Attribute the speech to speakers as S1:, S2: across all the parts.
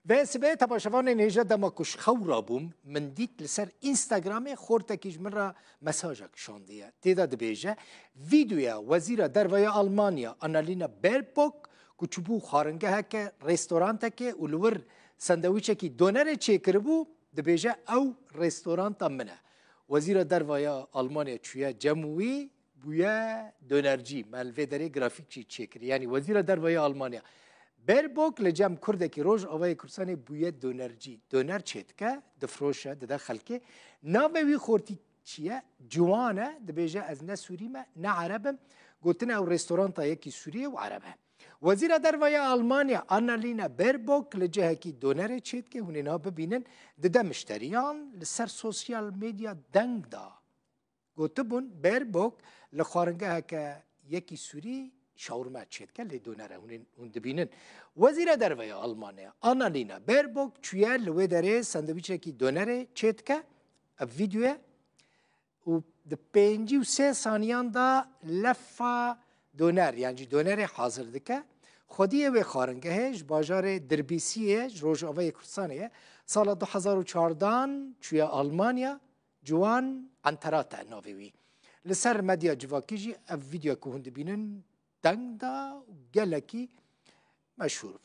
S1: و سبه تماشاوان نیجا دما کش خورا بوم من دیت لسر اینستاگرام خورتکیش من را مساجک شاندیه تیدا دبیجه ویدیویا وزیر درویا آلمانیا آنالینا بیربوک کچبو خارنگه هکه رستورانت که اولور سندویچه کی دونر چیکر بو دبیجه او رستورانتا منه وزیر درویا آلمانیا چویا جموی بویا دونرجی ملوی داره گرافیک چی چیکر یعنی وزیر درویا آلمانیا بیربوک لجام کرده که روز آوای کرسانی بویه دونرجی دونر چیت که دفروشه ده خلکه ناوی خورتی چیه جوانه دبیجه از نه سوری ما نه عربم گوتنه او رستوران تا یکی سوریه و عربه وزیر درویا آلمانیا آنالینا بیربوک لجه کی دونر چیت که هنینا ببینن ده مشتریان لسر سوسیال میدیا دنگ دا گوتبون بیربوک لخارنگه که یکی سوری شاورما چیت که لیدونره هون دبینن وزیر درویا آلمانیا آنالینا بیربوک چویا لوی داره سندویچه کی دونره چیت که ویدیوه و ده 53 ثانیان دا لفا دونر یعنی دونر حاضر دکه خودیه و خارنگهش باجار دربیسیه روز آوای کردستانیه سال 2014 چویا آلمانیا جوان انتراته ناویوی لسر مدیا جواکیجی ویدیو که هون دبینن دنگ دا گلکی مشهور بو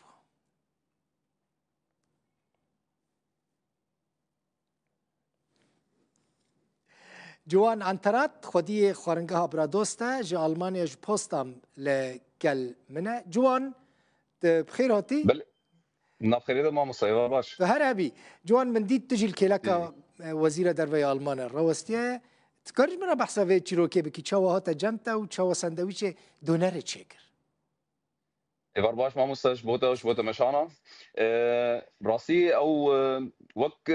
S1: جوان انترات خودی خارنگه ها برا دوسته جا آلمانیا جو پوستم لگل منه جوان بخیر هاتی؟
S2: بله نبخیری ده ما مصیبه باش
S1: هر هبی جوان من دید تجیل کلکا وزیر دروی آلمان روستیه تکارج مرا بحثا وی چیروکه بکی چاوا هاتا جمتا و چاوا سندویچ دونر چیکر
S2: ایوار باش ما مستش بوتا مشانا راسی او وک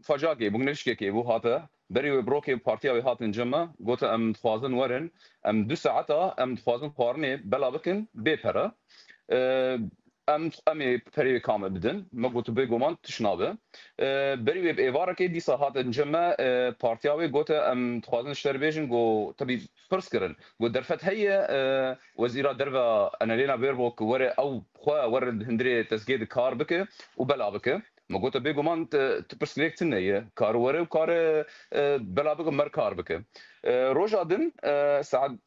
S2: فجاگی بگنرشکی که بو هاتا بری بروکی پارتیا وی هاتن جمع گوتا ام تخوازن ورن ام 2 ساعتا ام تخوازن قارنی بلا بکن بپره ام پری کام بدن ما گوتو بگومان تشنابه بری به ایوارا که دیسا هاتن جمع پارتیاوی گوتا ام تخوازن شتربیجن گو تبی پرس کرن گو درفت هي وزيرا درفا انالينا بيربوك ور او خوا ور هندري تسجيل كار بك وبلا بك ما قلت بيجومان تبرسليك تنية كار ور وكار بلا بك مر كار بك روجا دن ساعات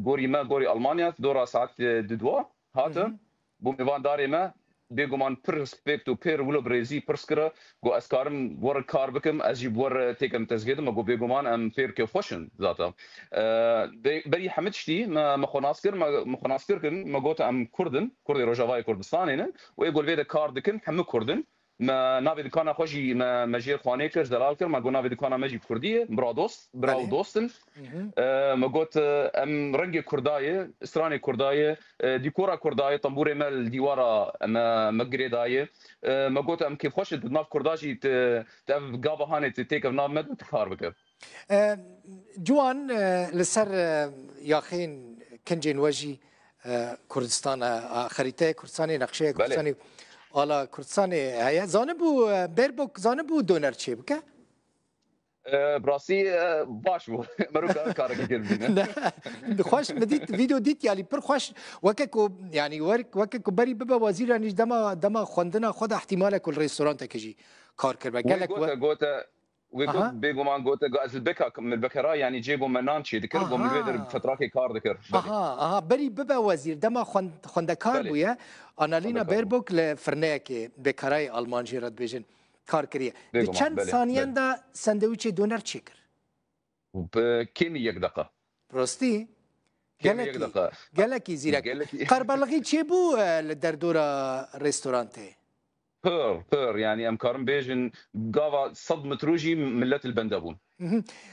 S2: غوري ما غوري المانيا دورا ساعات ددوا هاتا بوميفان داري ما بيجومان برسبكتو بير ولو بريزي برسكرا جو اسكارم ور كار بكم اجيب ور تيكم تسجيل ما جو بيجومان ام بير كي خوشن ذاتا بري حمدشتي ما خناسكر كن ما قلت ام كردن كردي روجافاي كردستانين ويقول بيد كار دكن حم كردن ما نابي دكانا خوشي ما مجير خواني كر زلال كر ما قلنا نابي دكانا مجي كرديه براو دوستن ما قلت ام رنجي كردايه استراني كردايه ديكورا كردايه طنبوري مال ديوارا ما قريدايه ما قلت ام كيف خوش ناف كرداشي قابا هاني تيك ناف مد تكار بك
S1: جوان لسر ياخين كنجين وجي كردستان خريطه كردستاني نقشه كردستاني حالا کردستانی هیا زانبو بیربوک زانبو دونر چی بکه؟
S2: براسی باش بو مرو کاری کردیم
S1: نه خوش مدید ویدیو دیت یعنی پر خوش وکه یعنی وکه بری ببا وزیر نیش دما خواندن خود احتمال کل رستوران تکجی کار کرد گلک
S2: گوته ويقول بيجومان قوت از البكا من البكرا يعني جيبوا منان شي ذكر قوم الويدر فتراكي كار ذكر
S1: بري ببا وزير دما خوندكار بويا انالينا بيربوك لفرنيكي بكراي المان جيرد بيجن كار كريه چند ثانيه دا ساندويتش دونر تشيكر
S2: كيمي 1 دقيقه
S1: بروستي قالكي زيرك قربلغي تشيبو لدردورا ريستورانتي
S2: بير يعني ام كارم بيجن قاوا صدمة روجي ملت البندبون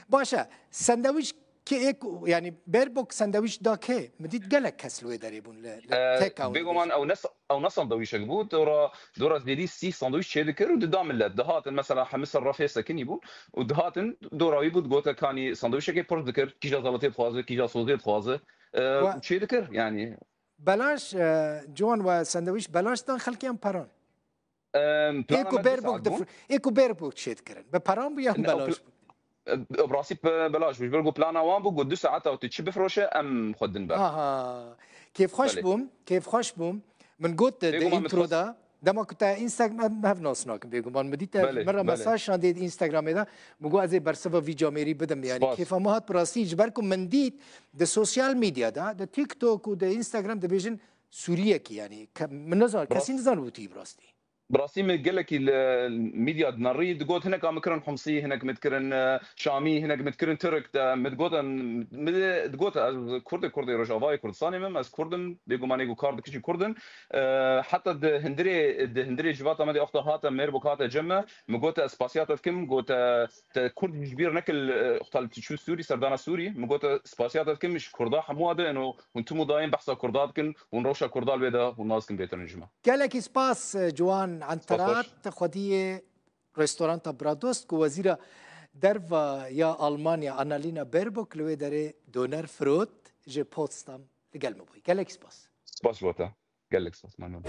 S1: باشا ساندويش كي يعني بيربوك ساندويش دا كي مديت قالك كسلوي داريبون
S2: بيجومان او نص ساندويش قبو دورا ديدي سي ساندويش شي ذكر ودام ملت دهات مثلا حمص الرفيسه كنيبون ودهات دورا يبود غوتا كاني ساندويش كي بور ذكر كيجا زلطي خوازه كيجا صوزي خوازه شي ذكر يعني
S1: بلاش جوان وساندويش بلاش دان خلكيان بارون ايكو بيربوك شيت كرن بپرام بيا بلاش
S2: براسي بلاش مش بلقوا بلانا وان بقول 2 ساعات او تشي بفروشه ام خدن بقى
S1: كيف خوش بوم من قلت الانترو ده دما كنت انستغرام هف ناسناكم بيقومان مديت مرة مساج شانديد انستغرام ده مگو ازي برسفا فيديو ميري بدم يعني كيف ما هات براسي جبركم من ديت ده سوشيال ميديا ده تيك توك وده انستغرام ده بيجن سوريا كي يعني من نظر كسين نظر بوتي براستي
S2: براسي من قال لك الميديا نريد قلت هناك مكرن حمصي هناك متكرن شامي هناك متكرن ترك تقول كردي رجافاي كردستاني مم از كردن بيجو ماني جو كارد كشي كردن حتى هندري جواتا مدي اخت هاتا ميربو كاتا جمع مقوت سباسيات كم قوت كرد كبير نكل اختال شو سوري سردانا سوري مقوت سباسيات كم مش كردا حمو هذا انه وانتم دايم بحثا كردات كن ونروشا كردال بيدا والناس كن بيتر نجمع
S1: قالك سباس جوان عنترات خديه رستوران برادوست كو وزيره درفا يا ألمانيا أنالينا بيربوك لوي داري دونر فروت جي بوتستام لقلمبوي قالك سباس
S2: سباس بوتا قال لك سباس مانون